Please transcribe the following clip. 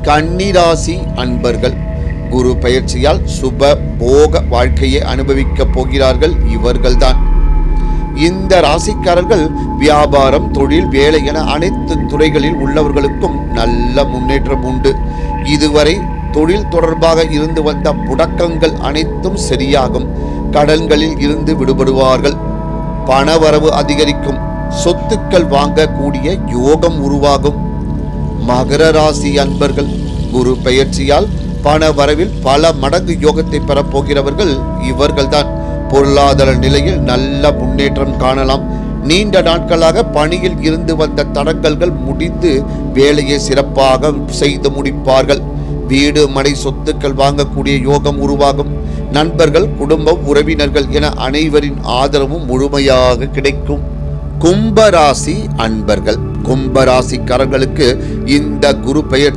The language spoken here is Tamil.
கன்னிராசி அன்பர்கள் குரு பெயர்ச்சியால் சுப போக வாழ்க்கையை அனுபவிக்கப் போகிறார்கள். இவர்கள்தான் இந்த ராசிக்காரர்கள். வியாபாரம், தொழில், வேலை என அனைத்து துறைகளில் உள்ளவர்களுக்கும் நல்ல முன்னேற்றம் உண்டு. இதுவரை தொழில் தொடர்பாக இருந்து வந்த முடக்கங்கள் அனைத்தும் சரியாகும். கடன்களில் இருந்து விடுபடுவார்கள். பணவரவு அதிகரிக்கும். சொத்துக்கள் வாங்கக்கூடிய யோகம் உருவாகும். மகர ராசி அன்பர்கள் குரு பெயர்ச்சியால் பண வரவில் பல மடங்கு யோகத்தை பெறப்போகிறவர்கள் இவர்கள்தான். பொருளாதார நிலையில் நல்ல முன்னேற்றம் காணலாம். நீண்ட நாட்களாக பணியில் இருந்து வந்த தடங்கல்கள் முடிந்து வேலையை சிறப்பாக செய்து முடிப்பார்கள். வீடு, மனை, சொத்துக்கள் வாங்கக்கூடிய யோகம் உருவாகும். நண்பர்கள், குடும்பம், உறவினர்கள் என அனைவரின் ஆதரவும் முழுமையாக கிடைக்கும். கும்பராசி அன்பர்கள் கும்பராசிக்காரர்களுக்கு இந்த குரு பெயர்